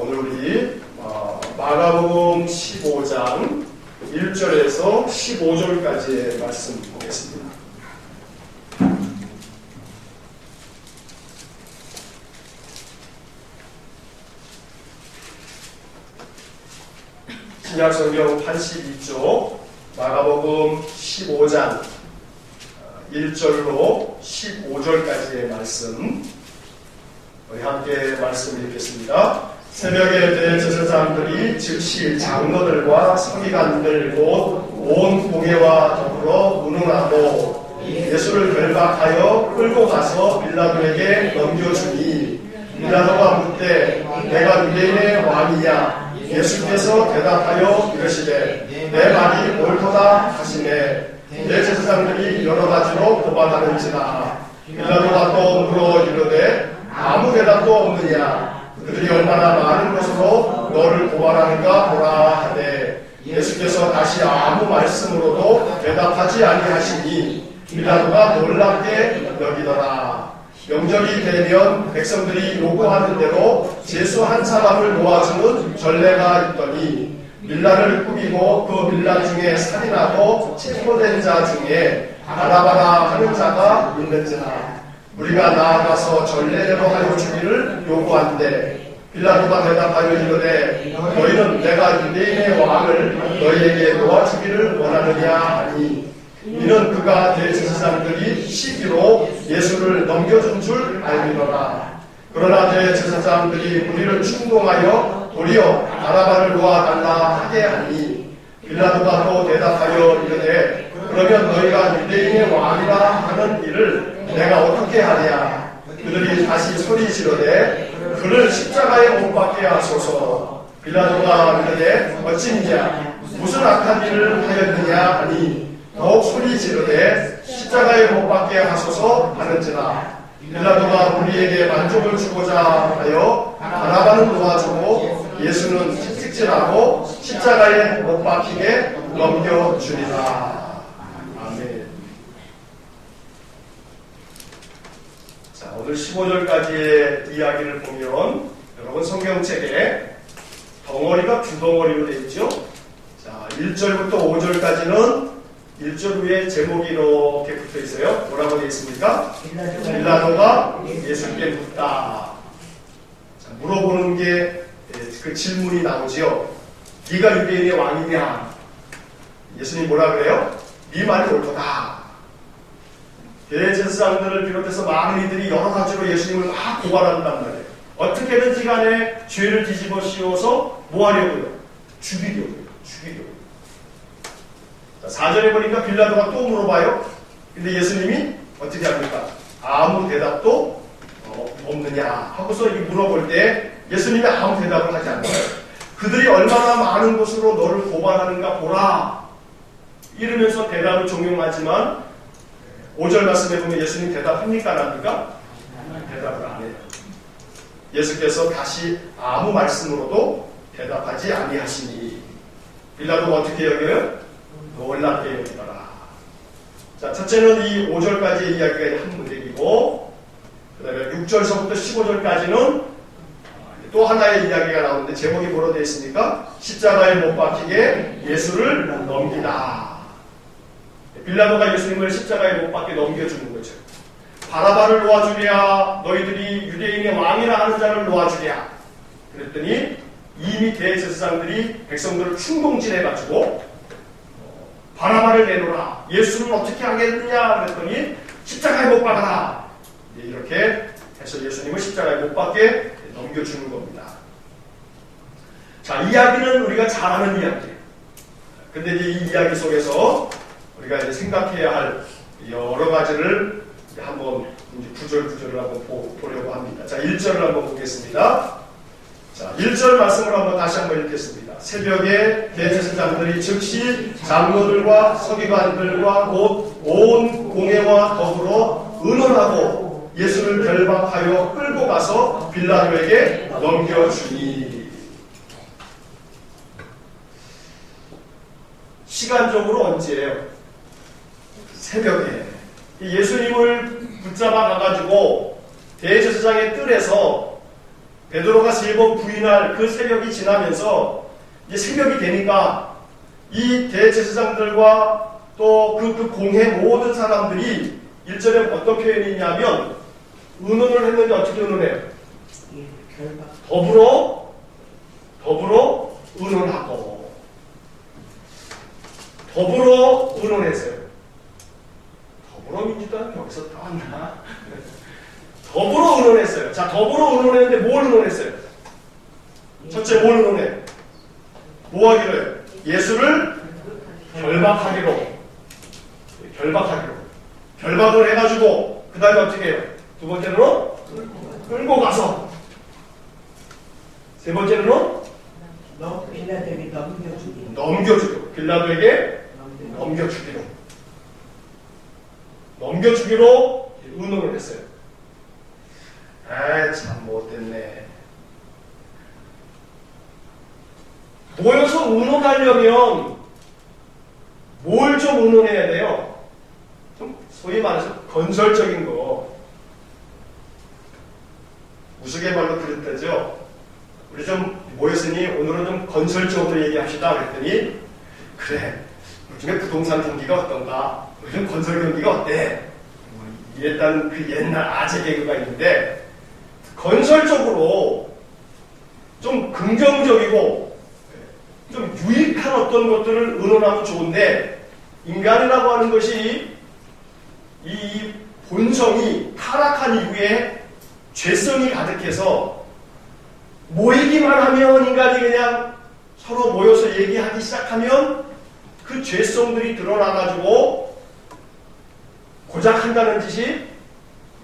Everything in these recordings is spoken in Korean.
오늘 우리 마가복음 15장 1절에서 15절까지의 말씀 보겠습니다. 신약성경 82쪽 마가복음 15장 1절로 15절까지의 말씀, 우리 함께 말씀 읽겠습니다. 새벽에 대제사장들이 즉시 장로들과 서기관들 곧 온 공회와 더불어 운운하고 예수를 결박하여 끌고 가서 빌라도에게 넘겨주니, 빌라도가 묻되 내가 유대인의 왕이냐? 예수께서 대답하여 이르시되 내 말이 옳도다 하시매 대제사장들이 여러 가지로 고발하는지라. 빌라도가 또 물어 이르되 아무 대답도 없느냐? 그들이 얼마나 많은 것으로 너를 고발하는가 보라 하되, 예수께서 다시 아무 말씀으로도 대답하지 아니하시니 빌라도가 놀랍게 여기더라. 명절이 되면 백성들이 요구하는 대로 제수 한 사람을 놓아주는 전례가 있더니, 빌라를 꾸미고 그 빌라 중에 살인하고 체포된 자 중에 바라바라 하는 자가 있는지라. 우리가 나아가서 전례대로 하여 주기를 요구한대. 빌라도가 대답하여 이르되 너희는 내가 유대인의 왕을 너희에게 놓아주기를 원하느냐 하니, 이는 그가 대제사장들이 시기로 예수를 넘겨준 줄 알미노라. 그러나 대제사장들이 우리를 충동하여 도리어 바라바를 놓아달라 하게 하니, 빌라도가 또 대답하여 이르되 그러면 너희가 유대인의 왕이라 하는 일을 내가 어떻게 하랴? 그들이 다시 소리 지르되 그를 십자가에 못 박게 하소서. 빌라도가 이르되 어찌냐 무슨 악한 일을 하였느냐 하니, 더욱 소리 지르되 십자가에 못 박게 하소서 하는지라. 빌라도가 우리에게 만족을 주고자 하여 바라바는 놓아주고 예수는 채찍질하고 십자가에 못 박히게 넘겨주리라. 아멘. 자, 오늘 15절까지의 이야기를 보면 여러분 성경책에 덩어리가 두 덩어리로 되어 있죠. 자, 1절부터 5절까지는 1절 위에 제목이 이렇게 붙어 있어요. 뭐라고 되어 있습니까? 빌라도가 예수께 묻다. 자, 물어보는 게 그 질문이 나오지요. 네가 유대인의 왕이냐? 예수님이 뭐라 그래요? 네 말이 옳도다. 대제사장들을 비롯해서 많은 이들이 여러 가지로 예수님을 막 고발한단 말이에요. 어떻게든지 간에 죄를 뒤집어 씌워서 뭐 하려고요? 죽이려고요. 자, 4절에 보니까 빌라도가 또 물어봐요. 근데 예수님이 어떻게 합니까? 아무 대답도 없느냐 하고서 물어볼 때 예수님이 아무 대답을 하지 않아요. 그들이 얼마나 많은 것으로 너를 고발하는가 보라 이러면서 대답을 종용하지만 5절 말씀에 보면 예수님 대답합니까? 안 합니까? 대답을 안 해요. 예수께서 다시 아무 말씀으로도 대답하지 아니하시니 빌라도가 어떻게 여겨요? 놀랍게 여기더라. 자, 첫째는 이 5절까지의 이야기가 한 문맥이고, 그 다음에 6절서부터 15절까지는 또 하나의 이야기가 나오는데 제목이 뭐로 되어 있습니까? 십자가에 못 박히게 예수를 넘기다. 빌라도가 예수님을 십자가에 못 박게 넘겨주는 거죠. 바라바를 놓아주랴, 너희들이 유대인의 왕이라 하는 자를 놓아주랴. 그랬더니 이미 대제사장들이 백성들을 충동질해가지고 바라바를 내놓으라. 예수는 어떻게 하겠느냐 그랬더니 십자가에 못 박아라. 이렇게 해서 예수님을 십자가에 못 박게 넘겨주는 겁니다. 자, 이야기는 우리가 잘 아는 이야기예요. 근데 이제 이 이야기 속에서 우리가 이제 생각해야 할 여러 가지를 한번 구절구절을 한번 보려고 합니다. 자, 1절을 한번 보겠습니다. 자, 1절 말씀을 한번 다시 한번 읽겠습니다. 새벽에 대제사장들이 즉시 장로들과 서기관들과 곧 온 공회와 더불어 의논하고 예수를 결박하여 끌고 가서 빌라도에게 넘겨주니. 시간적으로 언제예요? 새벽에 예수님을 붙잡아 가가지고 대제사장의 뜰에서 베드로가 3번 부인할 그 새벽이 지나면서 이제 새벽이 되니까 이 대제사장들과 또 그 공회 모든 사람들이 1절에 어떤 표현이 있냐면 의논을 했는데 어떻게 의논해요? 더불어 의논하고 더불어 의논했어요. 더불어민주당은 여기서 나왔나? 더불어 의논했어요. 자, 더불어 의논했는데 뭘 의논했어요? 첫째 뭘 의논해? 뭐 하기로 해요? 예수를 결박하기로. 결박을 해가지고 그 다음에 어떻게 해요? 두 번째로는 끌고 가서, 세 번째로는 빌라도에게 넘겨주기로. 빌라도에게 넘겨주기로 의논을 했어요. 참 못됐네. 모여서 의논하려면 뭘 좀 의논해야 돼요? 좀 소위 말해서 건설적인 거. 우스갯말로 그랬다죠. 우리 좀 모였으니 오늘은 좀 건설적으로 얘기합시다. 그랬더니 그래, 요즘에 부동산 경기가 어떤가? 요즘 건설 경기가 어때? 이랬다는 그 옛날 아재 개그가 있는데, 건설적으로 좀 긍정적이고 좀 유익한 어떤 것들을 의논하면 좋은데, 인간이라고 하는 것이 이 본성이 타락한 이후에 죄성이 가득해서 모이기만 하면 인간이 그냥 서로 모여서 얘기하기 시작하면 그 죄성들이 드러나가지고 고작 한다는 짓이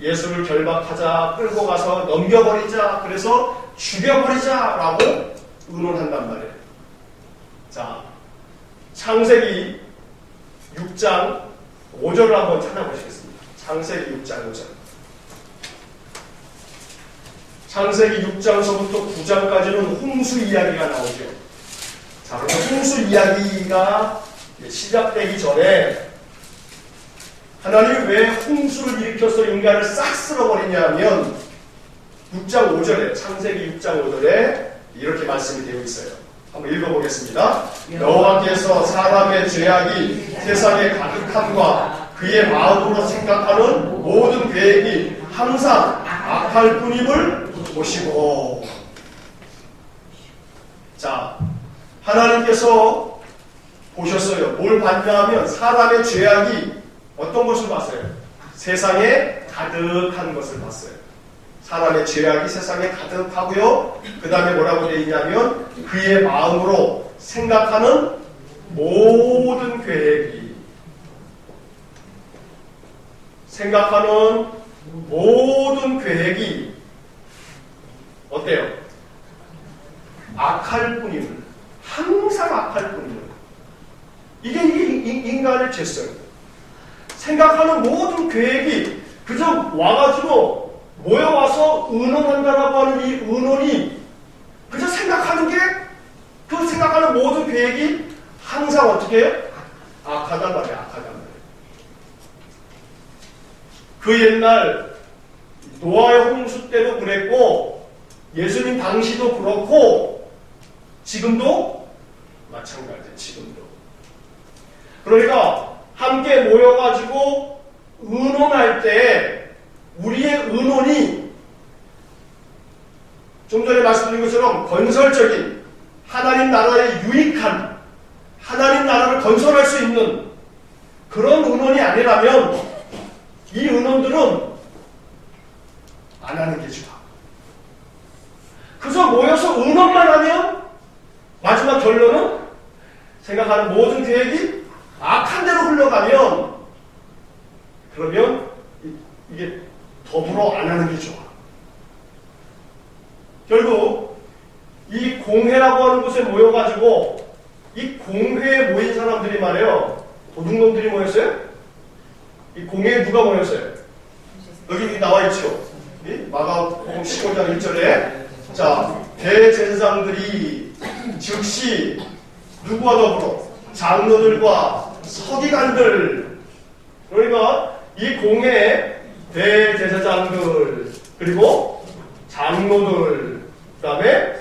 예수를 결박하자, 끌고 가서 넘겨버리자, 그래서 죽여버리자라고 의논한단 말이에요. 자, 창세기 6장 5절을 한번 찾아보시겠습니다. 창세기 6장 5절. 창세기 6장서부터 9장까지는 홍수 이야기가 나오죠. 자, 그럼 홍수 이야기가 시작되기 전에 하나님이 왜 홍수를 일으켜서 인간을 싹 쓸어버리냐면 6장 5절에, 창세기 6장 5절에 이렇게 말씀이 되어 있어요. 한번 읽어보겠습니다. 여호와께서 사람의 죄악이 세상에 가득함과 그의 마음으로 생각하는 모든 계획이 항상 악할 뿐임을 보시고. 자, 하나님께서 보셨어요. 뭘 봤냐 하면 사람의 죄악이 어떤 것을 봤어요? 세상에 가득한 것을 봤어요. 사람의 죄악이 세상에 가득하고요. 그 다음에 뭐라고 되어 있냐면 그의 마음으로 생각하는 모든 계획이, 생각하는 모든 계획이 어때요? 악할 뿐임을, 항상 악할 뿐임을. 이게 인간의 죄성이에요. 생각하는 모든 계획이 그저 와가지고 모여와서 의논한다라고 하는 이 의논이 그저 생각하는 게, 그 생각하는 모든 계획이 항상 어떻게 해요? 악하단 말이에요. 악하단 말이에요. 그 옛날 노아의 홍수 때도 그랬고 예수님 당시도 그렇고 지금도 마찬가지예요. 지금도. 그러니까 함께 모여가지고 의논할 때 우리의 의논이 좀 전에 말씀드린 것처럼 건설적인, 하나님 나라에 유익한, 하나님 나라를 건설할 수 있는 그런 의논이 아니라면 이 의논들은 안 하는 게 좋아. 그래서 모여서 의논만 하면 마지막 결론은 생각하는 모든 계획이 악한 대로 흘러가면, 그러면 이게 더불어 안 하는 게 좋아. 결국 이 공회라고 하는 곳에 모여가지고 이 공회에 모인 사람들이 말이에요. 도둑놈들이 모였어요? 이 공회에 누가 모였어요? 여기 나와 있죠. 마가복음 15장 1절에 자, 대제사장들이 즉시 누구와 더불어? 장로들과 서기관들. 그러니까 이 공회에 대제사장들 그리고 장로들 그 다음에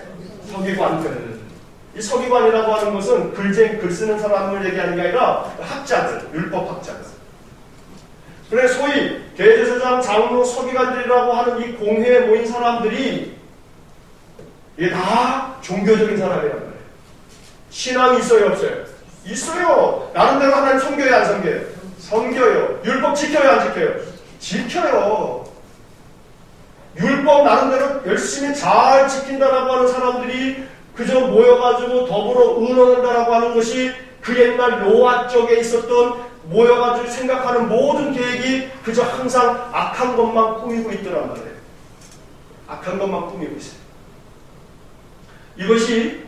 서기관들. 이 서기관이라고 하는 것은 글 쓰는 사람을 얘기하는 게 아니라 학자들, 율법학자들. 그래 소위 대제사장, 장로, 서기관들이라고 하는 이 공회에 모인 사람들이 이게 다 종교적인 사람이란 말이에요. 신앙이 있어요, 없어요? 있어요. 나름대로 하나님 섬겨요, 안 섬겨요? 섬겨요. 율법 지켜요, 안 지켜요? 지켜요. 율법 나름대로 열심히 잘 지킨다라고 하는 사람들이 그저 모여가지고 더불어 의논한다라고 하는 것이 그 옛날 노아 쪽에 있었던 모여가지고 생각하는 모든 계획이 그저 항상 악한 것만 꾸미고 있더란 말이에요. 악한 것만 꾸미고 있어요. 이것이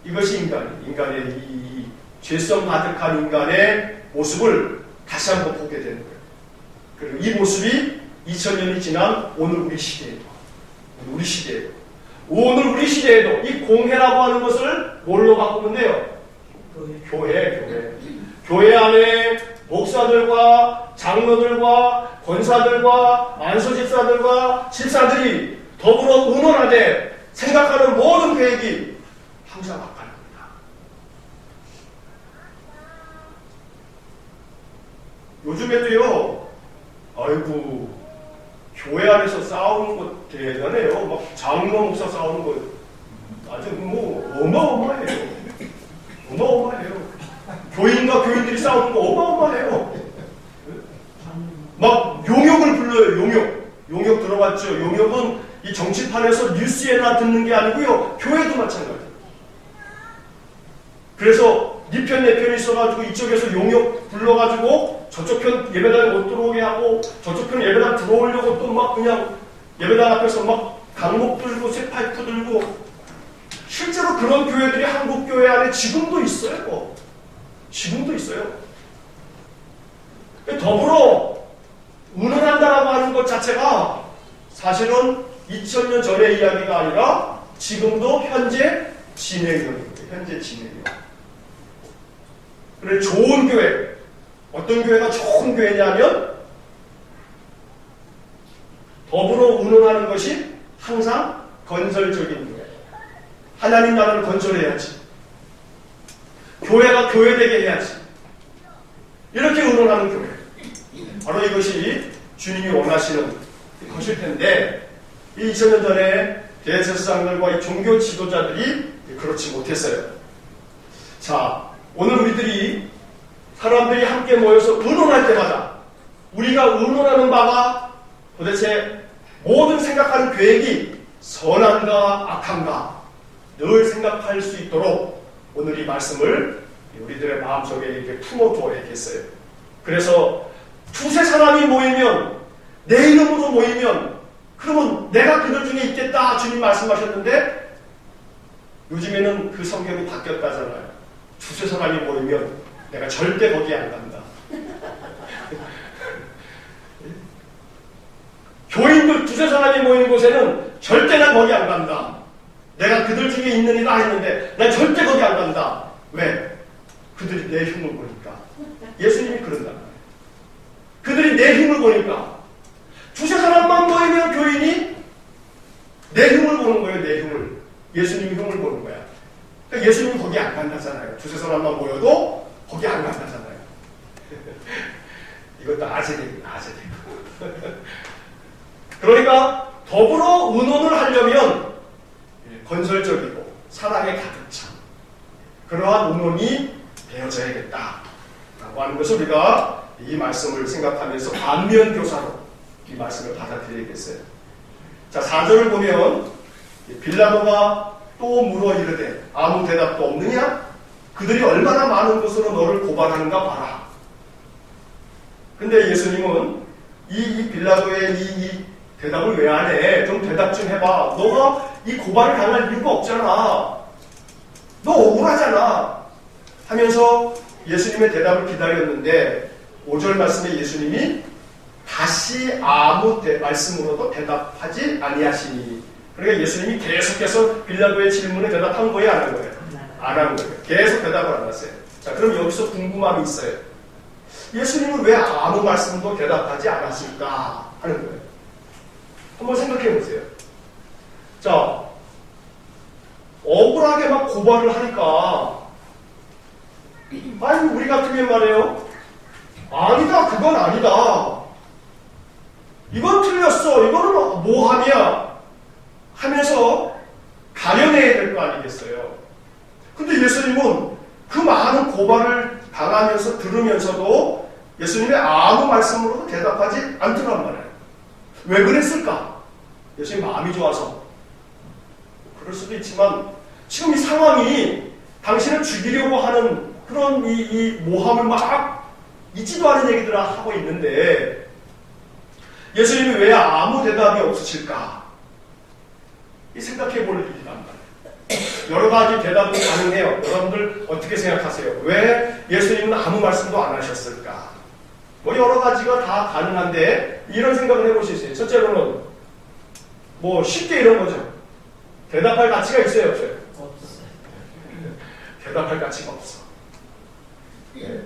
인간의 이 죄성 가득한 인간의 모습을 다시 한번 보게 되는 거예요. 그리고 이 모습이 2000년이 지난 오늘 우리 시대에도 오늘 우리 시대에도 이 공회라고 하는 것을 뭘로 바꾸면 돼요? 교회 안에 목사들과 장로들과 권사들과 안수집사들과 집사들이 더불어 의논하되 생각하는 모든 계획이 항상 악한 겁니다. 요즘에도요, 아이고, 교회 안에서 싸우는 거 대단해요. 막 장로 목사 싸우는 거 아주 어마어마해요. 교인과 교인들이 싸우는 거 어마어마해요. 막 용역을 불러요. 용역 들어봤죠? 용역은 이 정치판에서 뉴스에나 듣는 게 아니고요. 교회도 마찬가지예요. 그래서 네 편 내 편이 있어가지고 이쪽에서 용역 불러가지고 저쪽 편 예배당에 못 들어오게 하고 저쪽 편 예배당 들어오려고 또 막 그냥 예배당 앞에서 막 강목 들고 쇠파이프 들고 실제로 그런 교회들이 한국 교회 안에 지금도 있어요. 더불어 의논한다라고 하는 것 자체가 사실은 2000년 전의 이야기가 아니라 지금도 현재 진행형입니다. 그래 좋은 교회, 어떤 교회가 좋은 교회냐면 더불어 의논하는 것이 항상 건설적인 교회. 하나님 나라를 건설해야지. 교회가 교회되게 해야지. 이렇게 의논하는 교회. 바로 이것이 주님이 원하시는 것일 텐데 이 2000년 전에 대제사장들과 이 종교 지도자들이 그렇지 못했어요. 자, 오늘 우리들이 사람들이 함께 모여서 의논할 때마다 우리가 의논하는 바가 도대체 모든 생각하는 계획이 선한가 악한가 늘 생각할 수 있도록 오늘 이 말씀을 우리들의 마음속에 이렇게 품어두어야겠어요. 그래서 두세 사람이 모이면 내 이름으로 모이면 그러면 내가 그들 중에 있겠다 주님 말씀하셨는데 요즘에는 그 성경이 바뀌었다잖아요. 두세 사람이 모이면 내가 절대 거기 안 간다. 교인들 두세 사람이 모인 곳에는 절대 난 거기 안 간다. 내가 그들 중에 있느니라 했는데 난 절대 거기 안 간다. 왜? 그들이 내 힘을 보니까. 예수님이 그런다. 그들이 내 힘을 보니까. 두세 사람만 모이면 교인이 내 힘을 보는 거예요. 내 힘을. 예수님이 힘을 보는 거야. 그러니까 예수님이 거기 안 간다잖아요. 두세 사람만 모여도 거기 안 간다잖아요. 이것도 아재개입니다. 그러니까 더불어 의논을 하려면 건설적이고 사랑에 가득 찬 그러한 의논이 되어져야겠다라고 하는 것을 우리가 이 말씀을 생각하면서 반면교사로 이 말씀을 받아들여야겠어요. 자, 4절을 보면 빌라도가 또 물어 이르되 아무 대답도 없느냐? 그들이 얼마나 많은 것으로 너를 고발하는가 봐라. 근데 예수님은 이 빌라도의 이 대답을 왜 안 해? 좀 대답 좀 해봐. 너가 이 고발을 당할 이유가 없잖아. 너 억울하잖아. 하면서 예수님의 대답을 기다렸는데 5절 말씀에 예수님이 다시 아무 말씀으로도 대답하지 아니하시니. 그러니까 예수님이 계속해서 빌라도의 질문에 대답한 거예요, 안 한 거예요? 안 한 거예요. 계속 대답을 안 했어요. 자, 그럼 여기서 궁금함이 있어요. 예수님은 왜 아무 말씀도 대답하지 않았을까 하는 거예요. 한번 생각해 보세요. 자, 억울하게 막 고발을 하니까 아니 우리 같으면 말이에요. 아니다 그건 아니다. 이건 틀렸어. 이거는 모함이야. 하면서 가려내야 될 거 아니겠어요. 근데 예수님은 그 많은 고발을 당하면서 들으면서도 예수님이 아무 말씀으로도 대답하지 않더란 말이에요. 왜 그랬을까? 예수님 마음이 좋아서. 그럴 수도 있지만 지금 이 상황이 당신을 죽이려고 하는 그런 이 모함을 막 있지도 않은 얘기들을 하고 있는데 예수님이 왜 아무 대답이 없으실까? 이 생각해 볼 일이란 말이에요. 여러 가지 대답이 가능해요. 여러분들 어떻게 생각하세요? 왜 예수님은 아무 말씀도 안 하셨을까? 뭐 여러 가지가 다 가능한데 이런 생각을 해볼 수 있어요. 첫째로는 뭐 쉽게 이런 거죠. 대답할 가치가 있어요, 없어요? 없어요. 대답할 가치가 없어.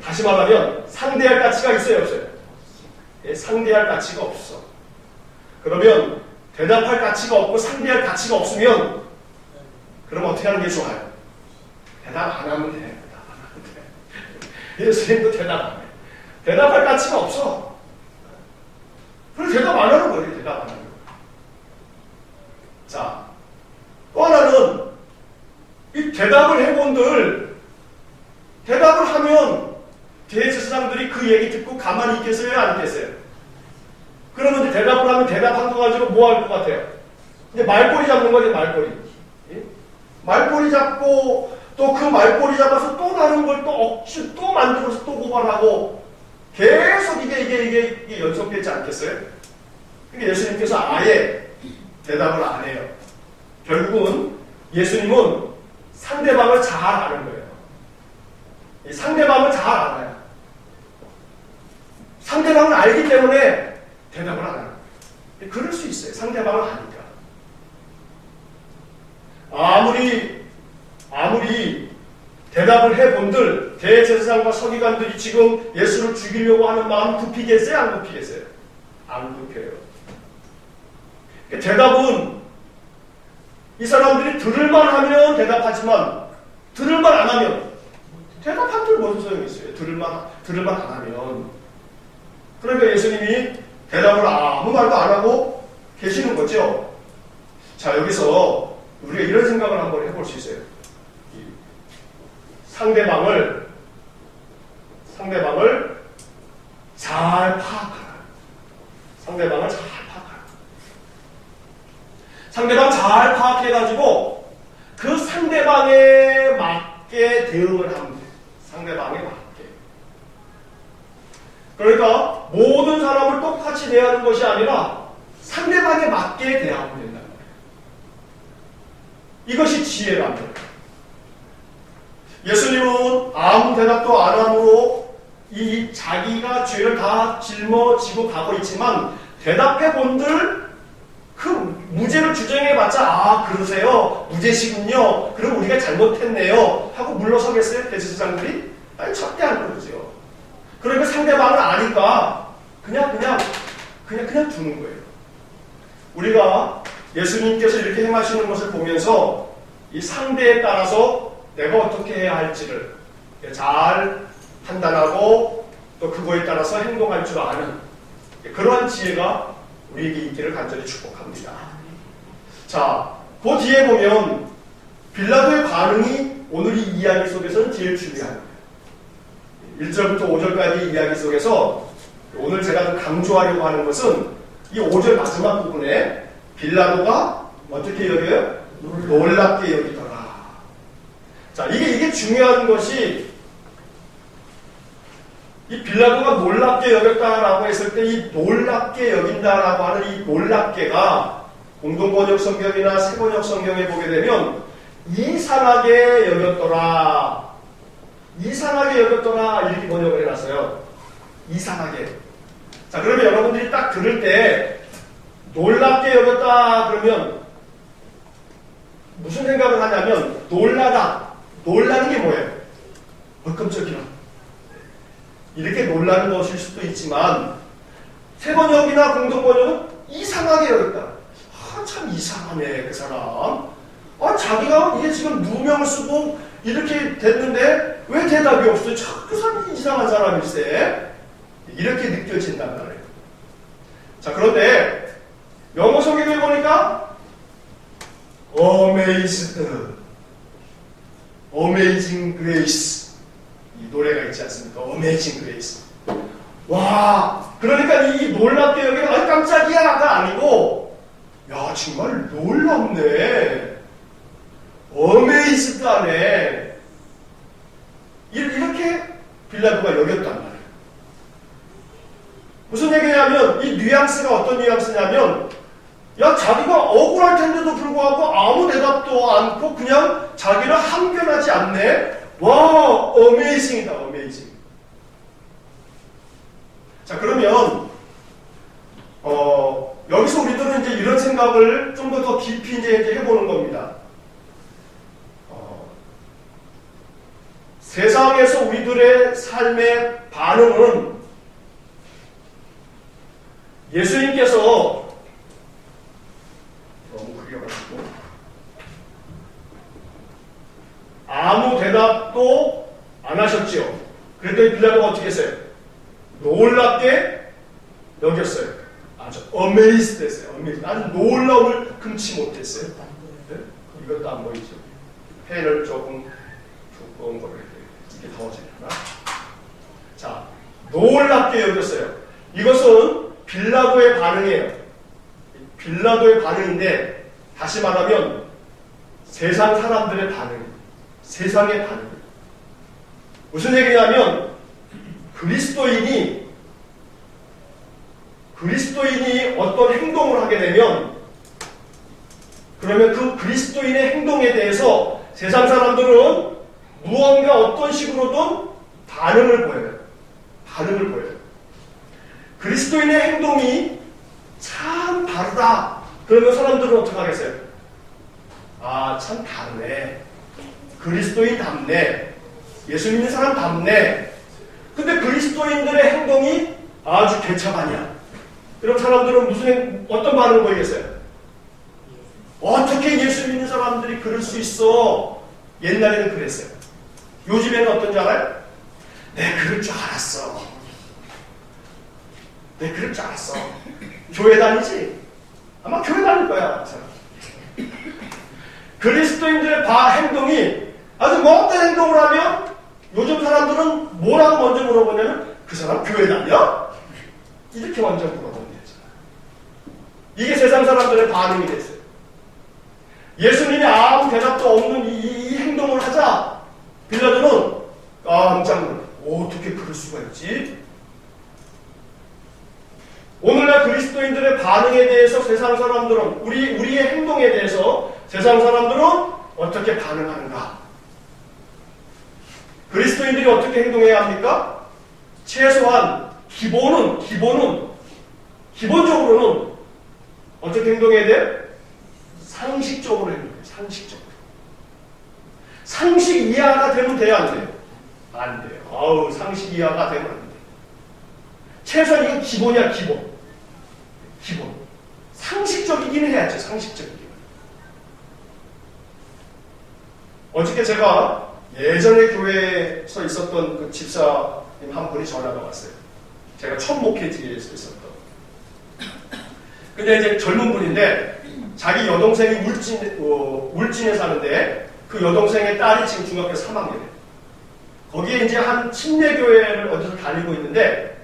다시 말하면 상대할 가치가 있어요, 없어요? 상대할 가치가 없어. 그러면 대답할 가치가 없고 상대할 가치가 없으면 그럼 어떻게 하는 게 좋아요? 대답 안 하면 돼. 대답 안 하면 돼. 예수님도 대답 안 해. 대답할 가치가 없어. 그래서 대답 안 하는 거예요. 대답 안 하는 거예요. 자, 또 하나는 이 대답을 해본들 대답을 하면 대제사장들이 그 얘기 듣고 가만히 있겠어요? 안 있겠어요? 그러면 이제 대답을 하면 대답한 거 가지고 뭐 할 것 같아요? 이제 말꼬리 잡는 거지, 말꼬리. 예? 말꼬리 잡고 또 그 말꼬리 잡아서 또 다른 걸 또 억지 또 만들어서 또 고발하고 계속 이게 연속되지 않겠어요? 그러니까 예수님께서 아예 대답을 안 해요. 결국은 예수님은 상대방을 잘 아는 거예요. 이 상대방을 잘 알아요. 상대방을 알기 때문에 대답을 안 하는 거예요. 그럴 수 있어요. 상대방을 아니까. 아무리 대답을 해본들 대제사장과 서기관들이 지금 예수를 죽이려고 하는 마음 굽히겠어요? 안 굽히겠어요? 안 굽혀요. 대답은 이 사람들이 들을만 하면 대답하지만 들을만 안 하면 대답한들 무슨 소용이 있어요? 들을만 안 하면. 그러니까 예수님이 대답을 아무 말도 안 하고 계시는 거죠. 자, 여기서 우리가 이런 생각을 한번 해볼 수 있어요. 상대방을 잘 파악하라. 상대방을 잘 파악하라. 상대방 잘 파악해가지고 그 상대방에 맞게 대응을 하면 돼. 상대방에 맞게. 그러니까 모든 사람을 똑같이 대하는 것이 아니라 상대방에 맞게 대하면 된다는 거예요. 이것이 지혜란 거예요. 예수님은 아무 대답도 안 함으로 이 자기가 죄를 다 짊어지고 가고 있지만 대답해 본들 그 무죄를 주장해봤자 아 그러세요 무죄시군요 그럼 우리가 잘못했네요 하고 물러서겠어요? 대제사장들이? 아니 절대 안 그러죠. 그러니까 상대방을 아니까 그냥 두는 거예요. 우리가 예수님께서 이렇게 행하시는 것을 보면서 이 상대에 따라서 내가 어떻게 해야 할지를 잘 판단하고 또 그거에 따라서 행동할 줄 아는 그러한 지혜가 우리에게 있기를 간절히 축복합니다. 자, 그 뒤에 보면 빌라도의 반응이 오늘 이 이야기 속에서는 제일 중요한 거예요. 1절부터 5절까지 이야기 속에서 오늘 제가 좀 강조하려고 하는 것은 이 5절 마지막 부분에 빌라도가 어떻게 여겨요? 놀랍게 여기더라. 자, 이게 중요한 것이 이 빌라도가 놀랍게 여겼다라고 했을 때 이 놀랍게 여긴다라고 하는 이 놀랍게가 공동번역 성경이나 새번역 성경에 보게 되면 이상하게 여겼더라. 이상하게 여겼더라 이렇게 번역을 해놨어요. 이상하게. 자, 그러면 여러분들이 딱 들을 때 놀랍게 여겼다 그러면 무슨 생각을 하냐면 놀라다. 놀라는 게 뭐예요? 깜짝이야. 이렇게 놀라는 것일 수도 있지만 새번역이나 공동번역은 이상하게 여겼다. 참 이상하네 그 사람. 자기가 이게 지금 누명을 쓰고 이렇게 됐는데 왜 대답이 없어요? 그 사람이 이상한 사람일세. 이렇게 느껴진단 말이에요. 자, 그런데 영어 성경에 보니까 Amazed, Amazing Grace, 이 노래가 있지 않습니까? Amazing Grace. 와, 그러니까 이 놀랍게 여기 깜짝이야가 아니고, 야, 정말 놀랍네. Amazed하네. 이렇게 빌라도가 여겼단 말이에요. 무슨 얘기냐면 이 뉘앙스가 어떤 뉘앙스냐면, 야, 자기가 억울할 텐데도 불구하고 아무 대답도 않고 그냥 자기를 항변하지 않네. 와, 어메이징이다, 어메이징. 자, 그러면 여기서 우리들은 이제 이런 생각을 좀 더 깊이 이제 해보는 겁니다. 세상에서 우리들의 삶의 반응은 예수님께서 너무 그려가지고 아무 대답도 안 하셨지요. 그랬더니 빌라도가 어떻게 했어요? 놀랍게 여겼어요. 아주 amazed 했어요. amazed. 아주 놀라움을 금치 못했어요. 네? 이것도 안 보이죠? 펜을 조금 두꺼운 거를 이게 더워지려나? 자, 놀랍게 여겼어요. 이것은 빌라도의 반응이에요. 빌라도의 반응인데, 다시 말하면 세상 사람들의 반응, 세상의 반응. 무슨 얘기냐면 그리스도인이 어떤 행동을 하게 되면, 그러면 그 그리스도인의 행동에 대해서 세상 사람들은 무언가 어떤 식으로든 반응을 보여요. 반응을 보여요. 그리스도인의 행동이 참 다르다. 그러면 사람들은 어떻게 하겠어요? 아, 참 다르네. 그리스도인 답네. 예수 믿는 사람 답네. 근데 그리스도인들의 행동이 아주 개차반이야. 그럼 사람들은 어떤 반응을 보이겠어요? 어떻게 예수 믿는 사람들이 그럴 수 있어? 옛날에는 그랬어요. 요즘에는 어떤지 알아요? 내 그럴 줄 알았어. 내 그럴 줄 알았어. 교회 다니지? 아마 교회 다닐 거야. 그리스도인들의 행동이 아주 못된 행동을 하면 요즘 사람들은 뭐라고 먼저 물어보냐면 그 사람 교회 다녀? 이렇게 먼저 물어보는 거잖아요. 이게 세상 사람들의 반응이 됐어요. 예수님이 아무 대답도 없는 이 행동을 하자 빌라도는 깜짝 놀라요. 어떻게 그럴 수가 있지? 오늘날 그리스도인들의 반응에 대해서 세상 사람들은 우리의 행동에 대해서 세상 사람들은 어떻게 반응하는가? 그리스도인들이 어떻게 행동해야 합니까? 최소한 기본적으로는 어떻게 행동해야 돼? 상식적으로 행동해요. 상식적으로. 상식 이하가 되면 돼요, 안 돼요? 안 돼요. 상식 이하가 되면 안 돼요. 최소한 이건 기본이야, 기본. 상식적이긴 해야죠, 상식적이긴. 어저께 제가 예전에 교회에서 있었던 그 집사님 한 분이 전화가 왔어요. 제가 첫 목회지에서 있었던. 근데 이제 젊은 분인데, 자기 여동생이 울진에 사는데, 그 여동생의 딸이 지금 중학교 3학년이에요. 거기에 이제 한 침례교회를 어디서 다니고 있는데,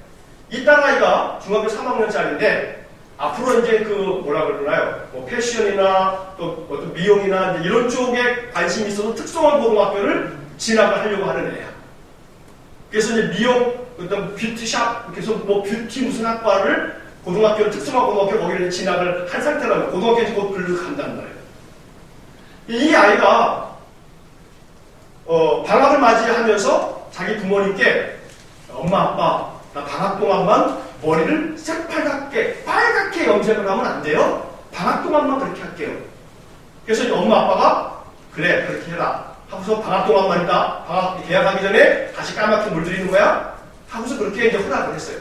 이 딸아이가 중학교 3학년짜리인데, 앞으로 이제 뭐라 그러나요? 뭐 패션이나 또 어떤 미용이나 이제 이런 쪽에 관심이 있어서 특성화 고등학교를 진학을 하려고 하는 애야. 그래서 이제 미용, 어떤 뷰티샵, 그래서 뭐 뷰티 무슨 학과를 고등학교, 특성화 고등학교 거기를 진학을 한 상태라고 고등학교에 곧 글로 간단 말이에요. 이 아이가, 방학을 맞이하면서 자기 부모님께 엄마, 아빠, 나 방학 동안만 머리를 빨갛게 염색을 하면 안 돼요? 방학 동안만 그렇게 할게요. 그래서 엄마 아빠가 그래 그렇게 해라 하고서 방학 동안만이다. 방학 계약하기 전에 다시 까맣게 물들이는 거야? 하고서 그렇게 이제 허락을 했어요.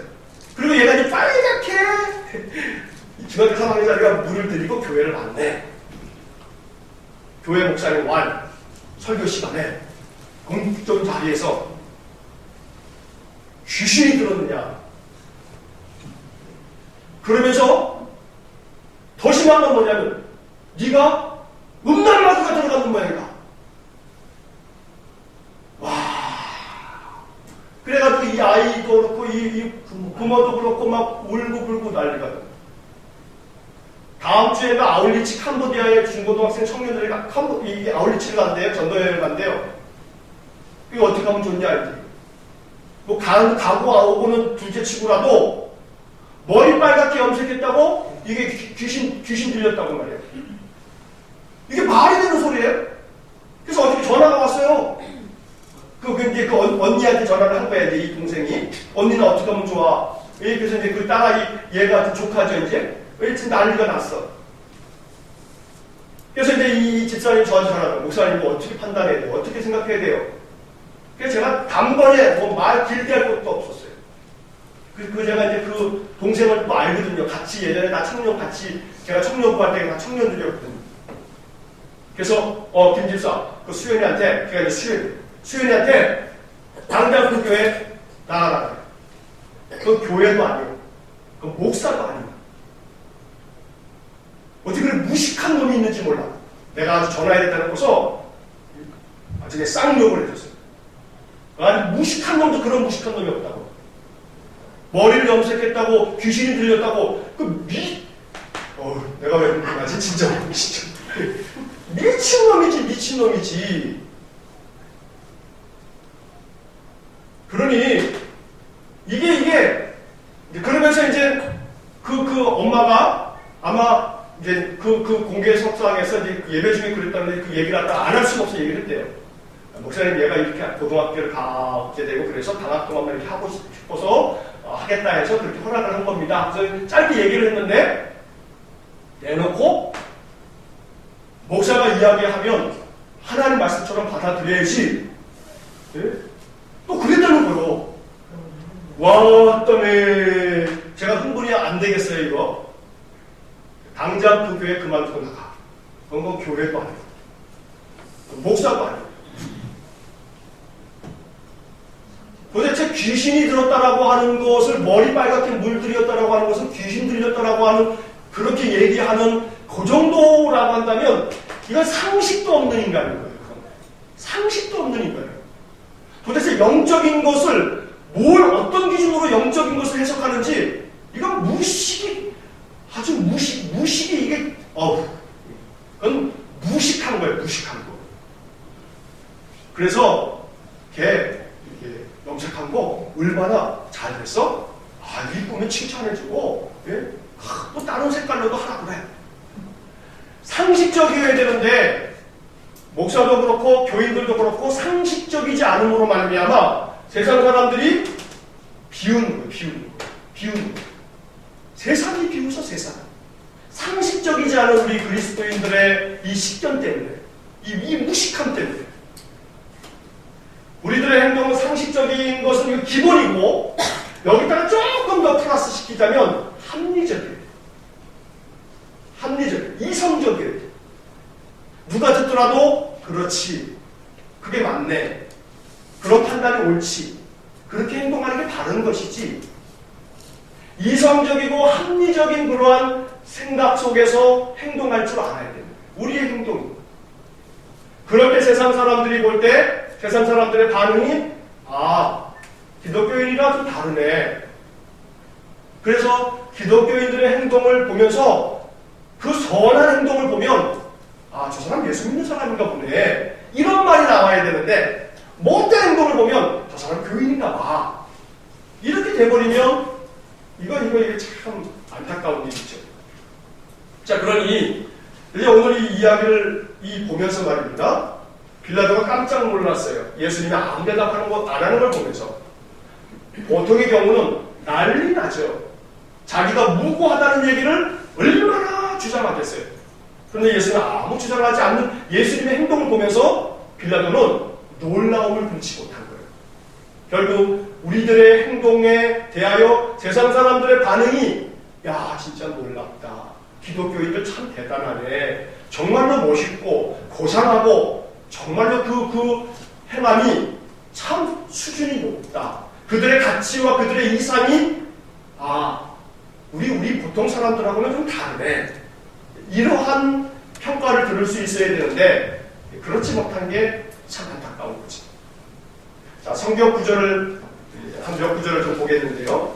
그리고 얘가 이제 빨갛게 중학교 3학년짜리가 물을 들이고 교회를 왔네. 교회 목사님 완 설교 시간에 공적인 자리에서 귀신이 들었느냐? 그러면서 더 심한 건 뭐냐면 네가 음란마귀가 들어가는 모양이다. 와. 그래가지고 이 아이도 그렇고 이 부모도 그렇고 막 울고불고 난리가 나. 다음 주에가 아울리치 캄보디아의 중고등학생 청년들이 이 아울리치를 간대요. 전도여행을 간대요. 이거 어떻게 하면 좋냐 알지? 뭐 가고 오고는 둘째 치고라도 머리 빨갛게 염색했다고 이게 귀신 들렸다고 말이에요. 이게 말이 되는 소리예요? 그래서 어떻게 전화가 왔어요. 이제 그 언니한테 전화를 한 거야, 이제 이 동생이. 언니는 어떻게 하면 좋아? 그래서 이제 그 딸아이, 얘가 조카죠, 이제. 지금 난리가 났어. 그래서 이제 이 집사님 저한테 전화가, 목사님 뭐 어떻게 판단해야 돼요? 어떻게 생각해야 돼요? 그래서 제가 단번에 뭐 말 길게 할 것도 없었어요. 제가 이제 그 동생을 또 알거든요. 같이 예전에 나 청년 같이, 제가 청년부 할 때 다 청년들이었거든요. 그래서, 김 집사, 그 수연이한테, 제가 이제 수연이한테 당장 그 교회 나가라. 그 교회도 아니고, 그 목사도 아니고. 어떻게 그런 무식한 놈이 있는지 몰라. 내가 아주 전화해야 되놓고서 아주 쌍욕을 해줬어요. 아니, 무식한 놈도 그런 무식한 놈이 없다고. 머리를 염색했다고, 귀신이 들렸다고, 내가 왜 그러지? 진짜. 미친놈이지. 그러니, 그러면서 이제, 엄마가 아마, 이제 그 공개 석상에서 이제 예배 중에 그랬다는데 그 얘기를 안 할 수가 없어 얘기를 했대요. 목사님 얘가 이렇게 고등학교를 가게 되고 그래서 방학 동안만 이렇게 하고 싶어서 하겠다 해서 그렇게 허락을 한 겁니다. 그래서 짧게 얘기를 했는데 내놓고 목사가 이야기하면 하나님 말씀처럼 받아들여야지. 네? 또 그랬다는 거요. 와, 때문에 제가 흥분이 안 되겠어요, 이거. 당장 그 교회 그만두고 나가. 그건 교회도 아니고, 목사도 아니고. 도대체 귀신이 들었다라고 하는 것을 머리 빨갛게 물들였다라고 하는 것은 귀신 들렸다라고 하는 그렇게 얘기하는 그 정도라고 한다면 이건 상식도 없는 인간인 거예요. 상식도 없는 인간이에요. 도대체 영적인 것을 어떤 기준으로 영적인 것을 해석하는지 이건 아주 무식이 이게 그건 무식한 거예요. 무식한 거. 그래서 걔 염색한 거 얼마나 잘됐어? 이쁘면 칭찬해주고 또 다른 색깔로도 하라 그래. 상식적이어야 되는데 목사도 그렇고 교인들도 그렇고 상식적이지 않음으로 말미암아 세상 사람들이 비우는 거예요. 세상이 비웃어. 세상. 상식적이지 않은 우리 그리스도인들의 이 식견 때문에 이 무식함 때문에 우리들의 행동은 상식적인 것은 기본이고 여기다가 조금 더 플러스 시키자면 합리적이에요. 이성적이에요. 누가 듣더라도 그렇지. 그게 맞네. 그런 판단이 옳지. 그렇게 행동하는 게 바른 것이지. 이성적이고 합리적인 그러한 생각 속에서 행동할 줄 알아야 됩니다. 우리의 행동이. 그럴 때 세상 사람들이 볼 때 세상 사람들의 반응이 기독교인이라 좀 다르네. 그래서 기독교인들의 행동을 보면서 그 선한 행동을 보면 저 사람 예수 믿는 사람인가 보네. 이런 말이 나와야 되는데 못된 행동을 보면 저 사람 교인인가 봐. 이렇게 돼버리면 이게 참 안타까운 일이죠. 자, 그러니 이제 오늘 이 이야기를 보면서 말입니다. 빌라도가 깜짝 놀랐어요. 예수님이 아무 대답하는 거 안 하는 걸 보면서. 보통의 경우는 난리 나죠. 자기가 무고하다는 얘기를 얼마나 주장하겠어요. 그런데 예수님은 아무 주장하지 않는 예수님의 행동을 보면서 빌라도는 놀라움을 금치 못한 거예요. 결국 우리들의 행동에 대하여 세상 사람들의 반응이 진짜 놀랍다. 기독교인들 참 대단하네. 정말로 멋있고 고상하고 정말로 그 행함이 참 수준이 높다. 그들의 가치와 그들의 이상이 우리 보통 사람들하고는 좀 다르네. 이러한 평가를 들을 수 있어야 되는데 그렇지 못한 게 참 안타까운 거지. 자, 성경 구절을 한 몇 구절을 좀 보겠는데요.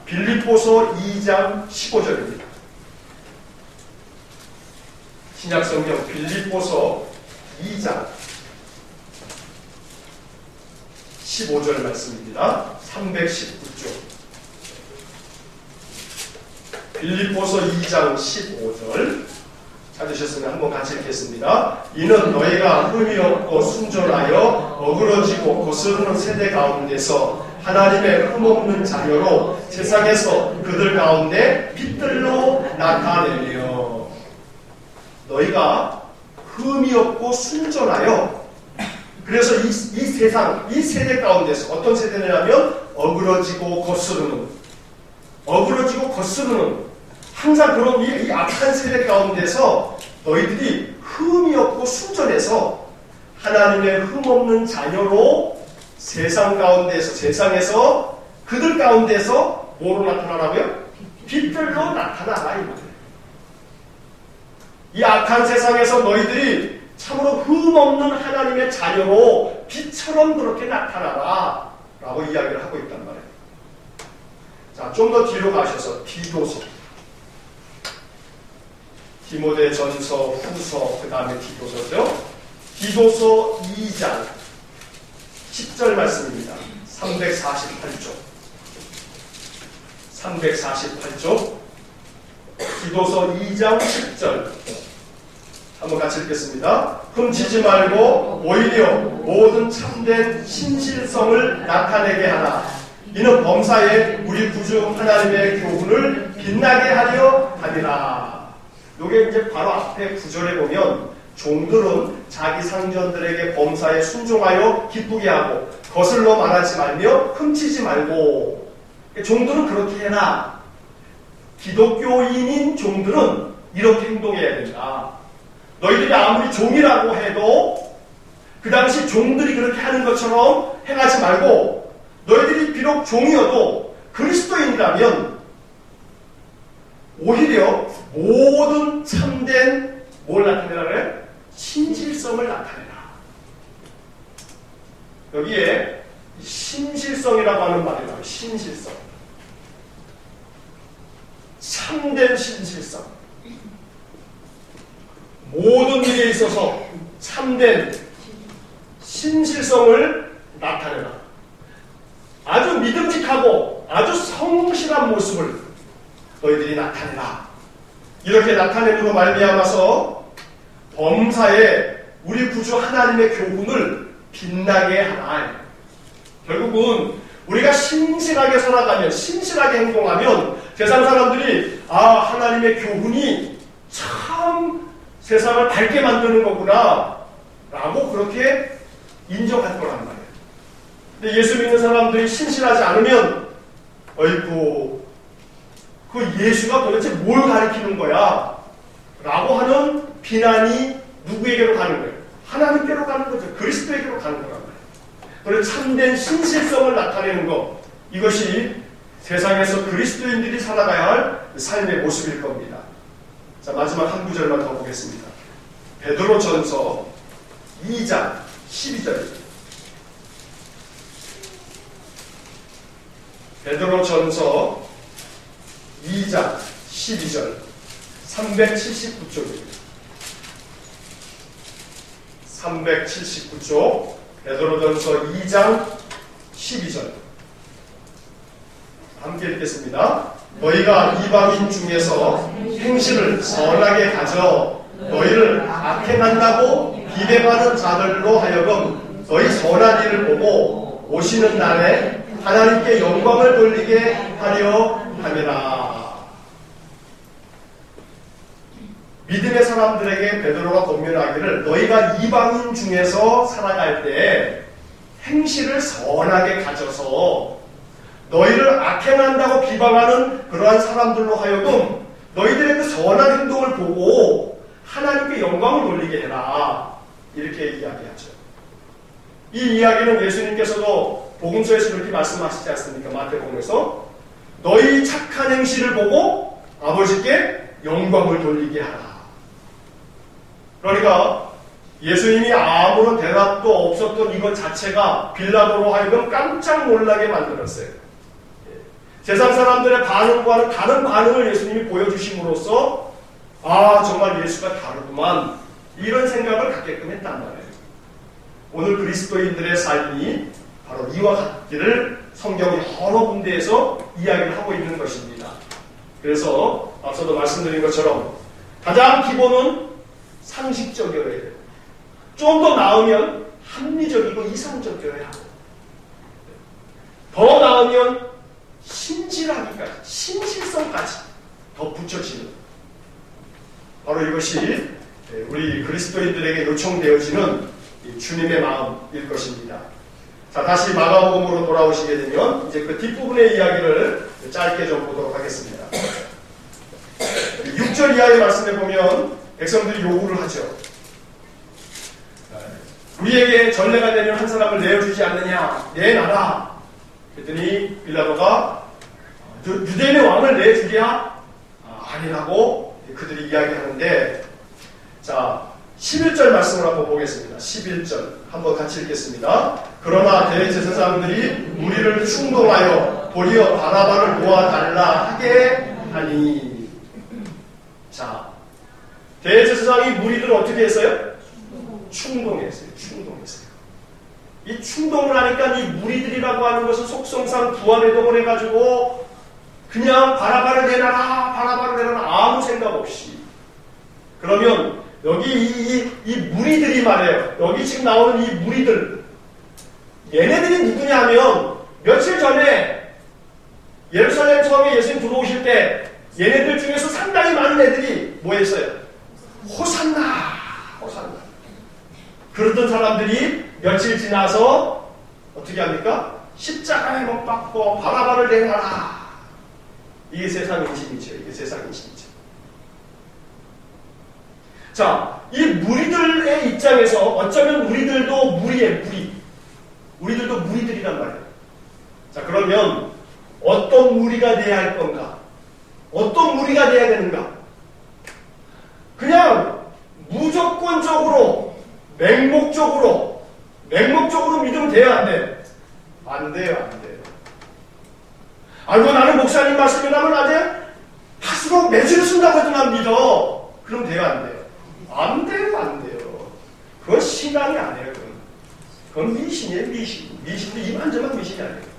빌립보서 2장 15절입니다. 신약성경 빌립보서 2장 15절 말씀입니다. 319쪽. 빌립보서 2장 15절 찾으셨으면 한번 같이 읽겠습니다. 이는 너희가 흠이 없고 순전하여 어그러지고 거스르는 세대 가운데서 하나님의 흠없는 자녀로 세상에서 그들 가운데 빛들로 나타내며 너희가 흠이 없고 순전하여 그래서 이 세상, 이 세대 가운데서 어떤 세대냐면 어그러지고 거스르는 항상 그런 이 악한 세대 가운데서 너희들이 흠이 없고 순전해서 하나님의 흠없는 자녀로 세상에서 그들 가운데서 뭐로 나타나라고요? 빛들로 나타나라 이 말이에요. 이 악한 세상에서 너희들이 참으로 흠없는 하나님의 자녀로 빛처럼 그렇게 나타나라 라고 이야기를 하고 있단 말이에요. 자, 좀 더 뒤로 가셔서 디도서 디모데전서, 후서, 그 다음에 디도서죠. 디도서 2장 10절 말씀입니다. 348쪽 디도서 2장 10절 한번 같이 읽겠습니다. 훔치지 말고 오히려 모든 참된 신실성을 나타내게 하라. 이는 범사에 우리 구주 하나님의 교훈을 빛나게 하려 함이라. 요게 이제 바로 앞에 구절에 보면 종들은 자기 상전들에게 범사에 순종하여 기쁘게 하고 거슬러 말하지 말며 훔치지 말고. 종들은 그렇게 해라. 기독교인인 종들은 이렇게 행동해야 된다. 너희들이 아무리 종이라고 해도 그 당시 종들이 그렇게 하는 것처럼 행하지 말고 너희들이 비록 종이어도 그리스도인이라면 오히려 모든 참된 뭘 나타내라 그래? 신실성을 나타내라. 여기에 신실성이라고 하는 말이 나와요. 신실성. 참된 신실성. 모든 일에 있어서 참된 신실성을 나타내라. 아주 믿음직하고 아주 성실한 모습을 너희들이 나타내라. 이렇게 나타냄으로 말미암아서 범사에 우리 구주 하나님의 교훈을 빛나게 하라. 결국은 우리가 신실하게 살아가면, 신실하게 행동하면 세상 사람들이 하나님의 교훈이 참 세상을 밝게 만드는 거구나 라고 그렇게 인정할 거란 말이에요. 근데 예수 믿는 사람들이 신실하지 않으면 어이구 그 예수가 도대체 뭘 가리키는 거야 라고 하는 비난이 누구에게로 가는 거예요? 하나님께로 가는 거죠. 그리스도에게로 가는 거란 말이에요. 그래서 참된 신실성을 나타내는 것, 이것이 세상에서 그리스도인들이 살아가야 할 삶의 모습일 겁니다. 자, 마지막 한 구절만 더 보겠습니다. 베드로전서 2장 12절입니다. 베드로전서 2장 12절 379쪽입니다. 379쪽 베드로전서 2장 12절 함께 읽겠습니다. 너희가 이방인 중에서 행실을 선하게 가져 너희를 악행한다고 비방하는 자들로 하여금 너희 선한 일을 보고 오시는 날에 하나님께 영광을 돌리게 하려 함이라. 믿음의 사람들에게 베드로가 권면하기를 너희가 이방인 중에서 살아갈 때 행실을 선하게 가져서 너희를 악행한다고 비방하는 그러한 사람들로 하여금 너희들의 그 선한 행동을 보고 하나님께 영광을 돌리게 해라. 이렇게 이야기하죠. 이 이야기는 예수님께서도 복음서에서 그렇게 말씀하시지 않습니까? 마태복음에서 너희 착한 행실을 보고 아버지께 영광을 돌리게 하라. 그러니까 예수님이 아무런 대답도 없었던 이것 자체가 빌라도로 하여금 깜짝 놀라게 만들었어요. 세상 사람들의 반응과는 다른 반응을 예수님이 보여주심으로써 정말 예수가 다르구만 이런 생각을 갖게끔 했단 말이에요. 오늘 그리스도인들의 삶이 바로 이와 같기를 성경의 여러 군데에서 이야기를 하고 있는 것입니다. 그래서 앞서도 말씀드린 것처럼 가장 기본은 상식적이어야 돼요. 좀 더 나으면 합리적이고 이상적이어야 하고 더 나으면 신실하기까지, 신실성까지 덧붙여지는 바로 이것이 우리 그리스도인들에게 요청되어지는 주님의 마음일 것입니다. 자, 다시 마가복음으로 돌아오시게 되면 이제 그 뒷부분의 이야기를 짧게 좀 보도록 하겠습니다. 6절 이하의 말씀에 보면 백성들이 요구를 하죠. 우리에게 전례가 되면 한 사람을 내어주지 않느냐, 내놔라. 그랬더니 빌라도가 유대인의 왕을 내주랴? 아니라고 그들이 이야기하는데, 자 11절 말씀을 한번 보겠습니다. 11절 한번 같이 읽겠습니다. 그러나 대제사장들이 무리를 충동하여 도리어 바라바를 놓아달라 하게 하니. 자, 대제사장이 무리들을 어떻게 했어요? 충동했어요. 이 충동을 하니까 이 무리들이라고 하는 것은 속성상 부활회동을 해가지고 그냥 바라바를 내놔라 아무 생각 없이. 그러면 여기 이 무리들이 말해요. 여기 지금 나오는 이 무리들, 얘네들이 누구냐 하면 며칠 전에 예루살렘 처음에 예수님 들어오실 때 얘네들 중에서 상당히 많은 애들이 뭐 했어요? 호산나. 그러던 사람들이 며칠 지나서 어떻게 합니까? 십자가에 못 박고 바라바를 내놔라. 이게 세상 인심이죠. 자, 이 무리들의 입장에서 어쩌면 우리들도 무리예요. 우리들도 무리들이란 말이에요. 자, 그러면 어떤 무리가 돼야 할 건가? 어떤 무리가 돼야 되는가? 그냥 무조건적으로 맹목적으로 믿으면 돼요, 안 돼요? 안 돼요. 아이고, 나는 목사님 말씀이 나면 아재 팥으로 매주를 쓴다고 해도 난 믿어. 그럼 돼요, 안 돼요? 안 돼요. 그건 신앙이 아니에요. 그건 미신이에요, 미신도 이만저만 미신이 아니에요.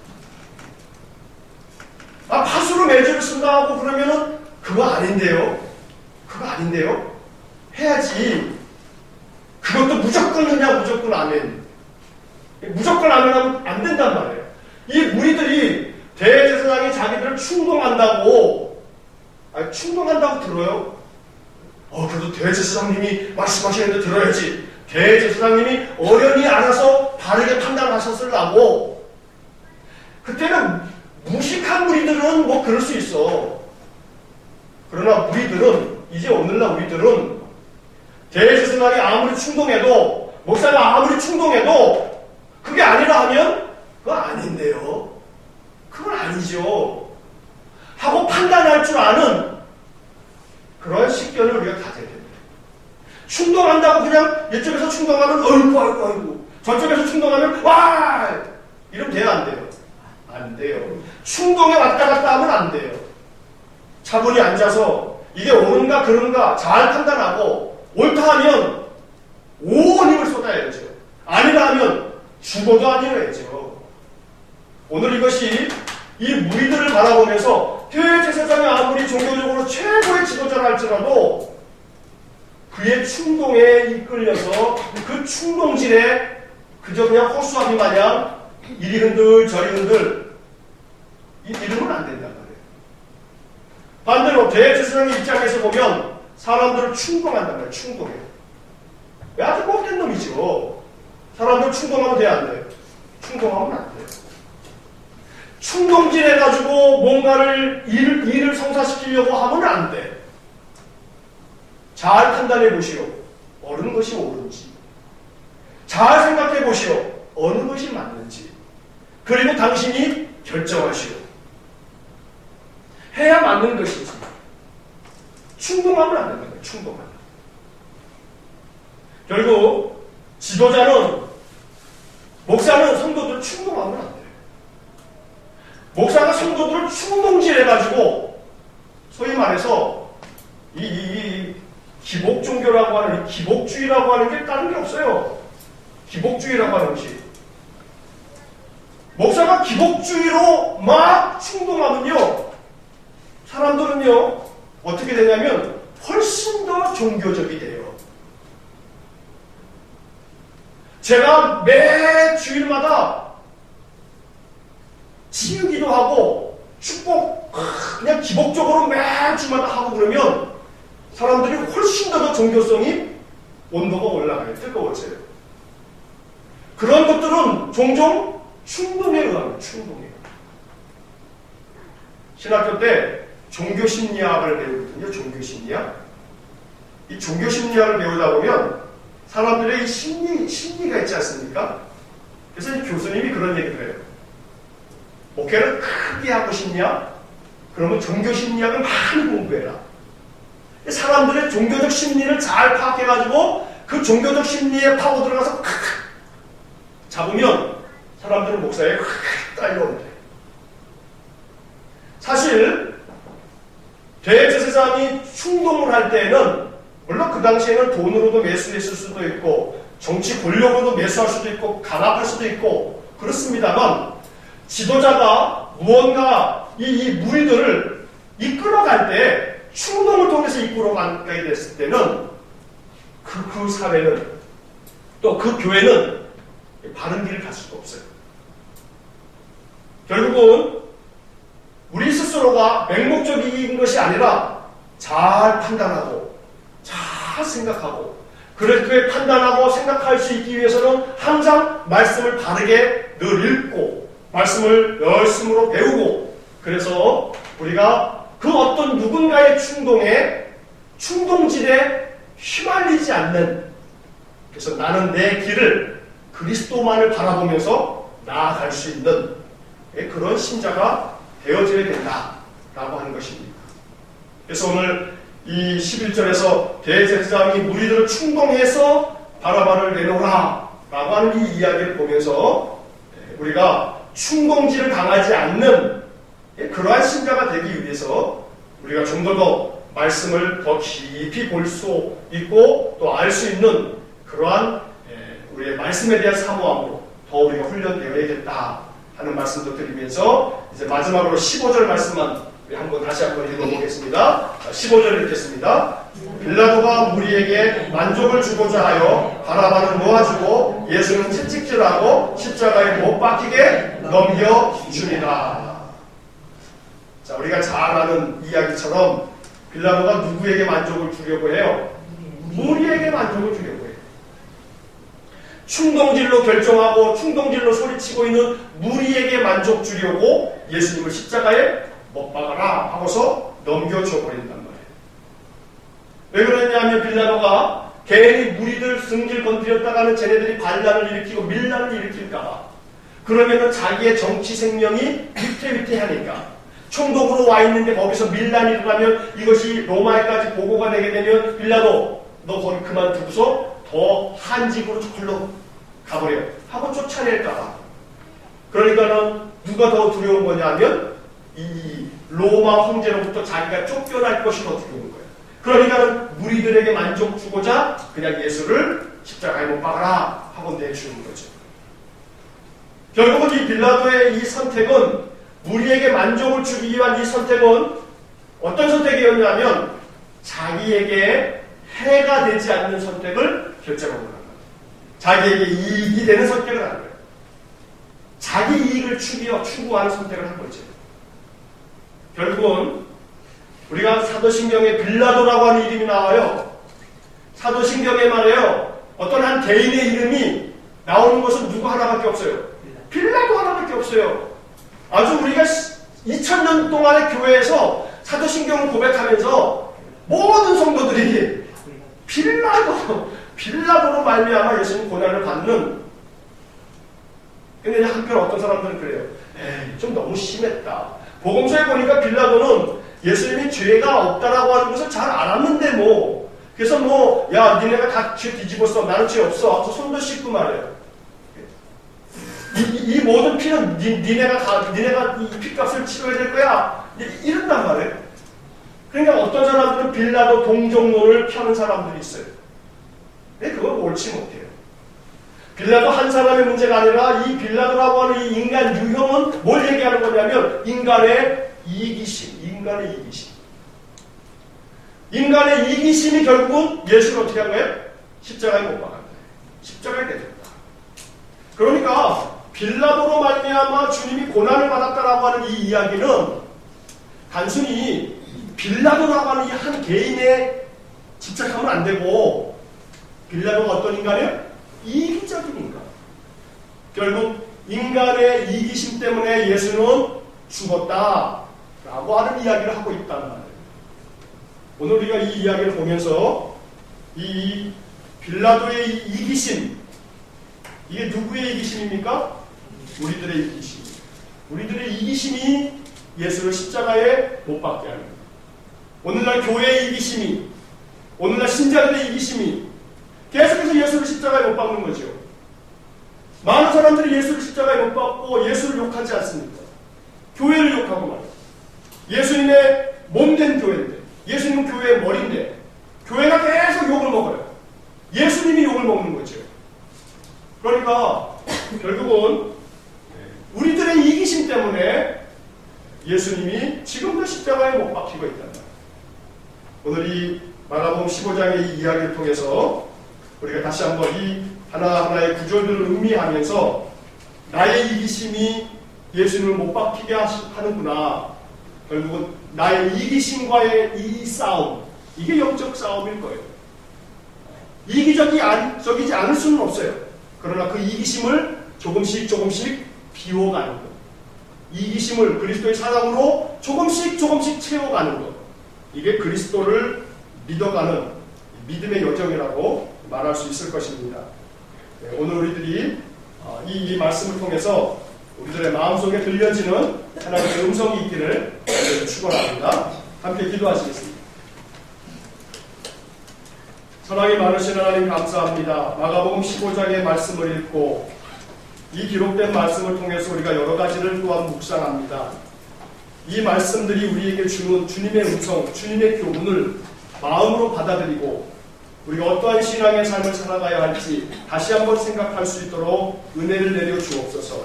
팥으로 매주를 쓴다 하고 그러면은 그거 아닌데요? 해야지. 그것도 무조건 그냥 무조건 아멘. 무조건 아멘 하면 안 된단 말이에요. 이 무리들이 대제사장이 자기들을 충동한다고 들어요? 그래도 대제사장님이 말씀하시는데 들어야지. 대제사장님이 어련히 알아서 바르게 판단하셨으려고. 그때는 무식한 무리들은 뭐 그럴 수 있어. 그러나 이제 오늘날 우리들은 대제사장이 아무리 충동해도, 목사가 아무리 충동해도 그게 아니라 하면 그거 아닌데요. 그건 아니죠. 하고 판단할 줄 아는 그런 식견을 우리가 가져야 됩니다. 충동한다고 그냥 이쪽에서 충동하면 아이고 저쪽에서 충동하면 와 이러면 돼요, 안 돼요? 안 돼요. 충동에 왔다 갔다 하면 안 돼요. 차분히 앉아서 이게 옳은가 그른가 잘 판단하고 옳다 하면 온 힘을 쏟아야죠. 아니라 하면 죽어도 아니어야죠. 오늘 이것이 이 무리들을 바라보면서 대제사장이 아무리 종교적으로 최고의 지도자라 할지라도 그의 충동에 이끌려서 그 충동질에 그저 그냥 허수아비 마냥 이리 흔들 저리 흔들 이러면 안 된단 말이에요. 반대로 대제사장의 입장에서 보면 사람들을 충동한단 말이에요. 충동해요. 아주 못된 놈이죠. 사람들 충동하면 돼야 안 돼요? 충동하면 안 돼요. 충동질해가지고 뭔가를 일을 성사시키려고 하면 안 돼. 잘 판단해 보시오. 어느 것이 옳은지. 잘 생각해 보시오. 어느 것이 맞는지. 그리고 당신이 결정하시오. 해야 맞는 것이지. 충동하면 안 되는 거예요. 충동하면. 결국 지도자는, 목사는 성도들을 충동하면 안 돼요. 목사가 성도들을 충동질해가지고 소위 말해서 이 기복 종교라고 하는, 이 기복주의라고 하는 게 다른 게 없어요. 기복주의라고 하는 것이. 목사가 기복주의로 막 충동하면요, 사람들은요 어떻게 되냐면 훨씬 더 종교적이 돼요. 제가 매 주일마다 치유기도 하고 축복 그냥 기복적으로 매 주마다 하고 그러면 사람들이 훨씬 더 종교성이 온도가 올라가요. 뜨거워져요. 그런 것들은 종종 충동에 의합니다. 충동에. 신학교 때 종교심리학을 배우거든요. 종교심리학. 이 종교심리학을 배우다 보면 사람들의 이 심리가 있지 않습니까? 그래서 이 교수님이 그런 얘기를 해요. 목회를 크게 하고 싶냐? 그러면 종교심리학을 많이 공부해라. 사람들의 종교적 심리를 잘 파악해가지고 그 종교적 심리에 파고 들어가서 잡으면 사람들은 목사에 딸려온대. 사실 대제사장이 충동을 할 때에는 물론 그 당시에는 돈으로도 매수했을 수도 있고 정치 권력으로도 매수할 수도 있고 강압할 수도 있고 그렇습니다만 지도자가 무언가 이 무리들을 이끌어갈 때 충동을 통해서 이끌어가게 됐을 때는 그 사회는 또 그 교회는 바른 길을 갈 수가 없어요. 결국은 우리 스스로가 맹목적인 것이 아니라 잘 판단하고 잘 생각하고 그렇게 판단하고 생각할 수 있기 위해서는 항상 말씀을 바르게 늘 읽고 말씀을 열심으로 배우고 그래서 우리가 그 어떤 누군가의 충동질에 휘말리지 않는 그래서 나는 내 길을 그리스도만을 바라보면서 나아갈 수 있는 그런 신자가 되어져야 된다라고 하는 것입니다. 그래서 오늘 이 11절에서 대제사장이 무리들을 충동해서 바라바를 내놓으라 라고 하는 이 이야기를 보면서 우리가 충동질을 당하지 않는 그러한 신자가 되기 위해서 우리가 좀 더 말씀을 더 깊이 볼 수 있고 또 알 수 있는 그러한 우리의 말씀에 대한 사모함으로 더 우리가 훈련되어야겠다 하는 말씀도 드리면서 이제 마지막으로 15절 말씀만 우리 다시 한번 읽어보겠습니다. 15절 읽겠습니다. 빌라도가 무리에게 만족을 주고자 하여 바라바를 놓아주고 예수는 채찍질하고 십자가에 못 박히게 넘겨주니라. 자, 우리가 잘 아는 이야기처럼 빌라도가 누구에게 만족을 주려고 해요? 무리에게 만족을 주려고 해요. 충동질로 결정하고 충동질로 소리치고 있는 무리에게 만족 주려고 예수님을 십자가에 못 박아라 하고서 넘겨줘 버린단 말이에요. 왜 그러냐면 빌라도가 괜히 무리들 승질 건드렸다가는 쟤네들이 반란을 일으키고 밀란을 일으킬까봐 그러면은 자기의 정치 생명이 위태위태하니까 총독으로 와 있는데 거기서 밀란이 일어나면 이것이 로마에까지 보고가 되게 되면 빌라도 너 거기 그만두고서 더 한직으로 저걸로 가버려 하고 쫓아낼까. 그러니까는 누가 더 두려운 거냐면 이 로마 황제로부터 자기가 쫓겨날 것이 더 두려운 거예요. 그러니까는 무리들에게 만족 주고자 그냥 예수를 십자가에 못 박아라 하고 내주는 거죠. 결국은 이 빌라도의 이 선택은 무리에게 만족을 주기 위한 이 선택은 어떤 선택이었냐면 자기에게 해가 되지 않는 선택을 결정하고 한 거예요. 자기에게 이익이 되는 선택을 한 거예요. 자기 이익을 추구하는 선택을 한 거죠. 결국은 우리가 사도신경에 빌라도라고 하는 이름이 나와요. 사도신경에 말이에요. 어떤 한 개인의 이름이 나오는 것은 누구 하나밖에 없어요. 빌라도 하나밖에 없어요. 아주 우리가 2000년 동안의 교회에서 사도신경을 고백하면서 모든 성도들이 빌라도로 말미암아 예수님 고난을 받는. 근데 한편 어떤 사람들은 그래요. 에이, 좀 너무 심했다. 복음서에 보니까 빌라도는 예수님이 죄가 없다라고 하는 것을 잘 알았는데 뭐. 그래서 뭐, 야, 니네가 다 죄 뒤집었어. 나는 죄 없어. 하고 손도 씻고 말해요. 이 모든 피는 니네가 이 피값을 치러야 될 거야. 이런단 말이에요. 그러니까 어떤 사람들은 빌라도 동정론을 펴는 사람들이 있어요. 근데 그건 옳지 못해요. 빌라도 한 사람의 문제가 아니라 이 빌라도라고 하는 이 인간 유형은 뭘 얘기하는 거냐면 인간의 이기심. 인간의 이기심이 결국은 예수를 어떻게 한 거예요? 십자가에 못 박은 거예요. 십자가에 내렸다. 그러니까 빌라도로 말미암아 주님이 고난을 받았다라고 하는 이 이야기는 단순히 빌라도라고 하는 이 한 개인에 집착하면 안 되고 빌라도가 어떤 인간이에요? 이기적인 인간. 결국 인간의 이기심 때문에 예수는 죽었다라고 하는 이야기를 하고 있단 말이에요. 오늘 우리가 이 이야기를 보면서 이 빌라도의 이기심, 이게 누구의 이기심입니까? 우리들의 이기심. 우리들의 이기심이 예수를 십자가에 못 박게 하는 거예요. 오늘날 교회의 이기심이, 오늘날 신자들의 이기심이 계속해서 예수를 십자가에 못 박는 거죠. 많은 사람들이 예수를 십자가에 못 박고 예수를 욕하지 않습니까? 교회를 욕하고 말이에요. 예수님의 몸된 교회인데, 예수님은 교회의 머리인데, 교회가 계속 욕을 먹어요. 예수님이 욕을 먹는 거죠. 그러니까 결국은 우리들의 이기심 때문에 예수님이 지금도 십자가에 못 박히고 있단 말이에요. 오늘 이 마가복음 15장의 이 이야기를 통해서 우리가 다시 한번 이 하나하나의 구절들을 음미하면서 나의 이기심이 예수님을 못 박히게 하는구나. 결국은 나의 이기심과의 이 싸움, 이게 영적 싸움일 거예요. 이기적이지 않을 수는 없어요. 그러나 그 이기심을 조금씩 비워가는 것. 이기심을 그리스도의 사랑으로 조금씩 채워가는 것. 이게 그리스도를 믿어가는 믿음의 여정이라고 말할 수 있을 것입니다. 네, 오늘 우리들이 이 말씀을 통해서 우리들의 마음속에 들려지는 하나님의 음성이 있기를 축원합니다. 함께 기도하시겠습니다. 사랑이 많으신 하나님 감사합니다. 마가복음 15장의 말씀을 읽고 이 기록된 말씀을 통해서 우리가 여러 가지를 또한 묵상합니다. 이 말씀들이 우리에게 주는 주님의 음성, 주님의 교훈을 마음으로 받아들이고 우리가 어떠한 신앙의 삶을 살아가야 할지 다시 한번 생각할 수 있도록 은혜를 내려 주옵소서.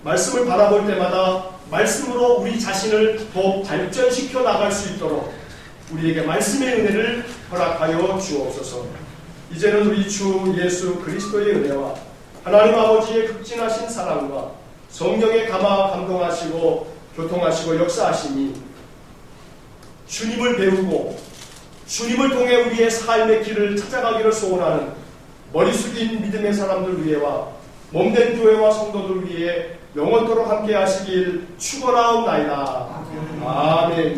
말씀을 바라볼 때마다 말씀으로 우리 자신을 더 발전시켜 나갈 수 있도록 우리에게 말씀의 은혜를 허락하여 주옵소서. 이제는 우리 주 예수 그리스도의 은혜와 하나님 아버지의 극진하신 사랑과 성령의 감동하시고 교통하시고 역사하시니 주님을 배우고 주님을 통해 우리의 삶의 길을 찾아가기를 소원하는 머리 숙인 믿음의 사람들 위에와 몸된 교회와 성도들 위에 영원토록 함께 하시길 축원하옵나이다. 아멘.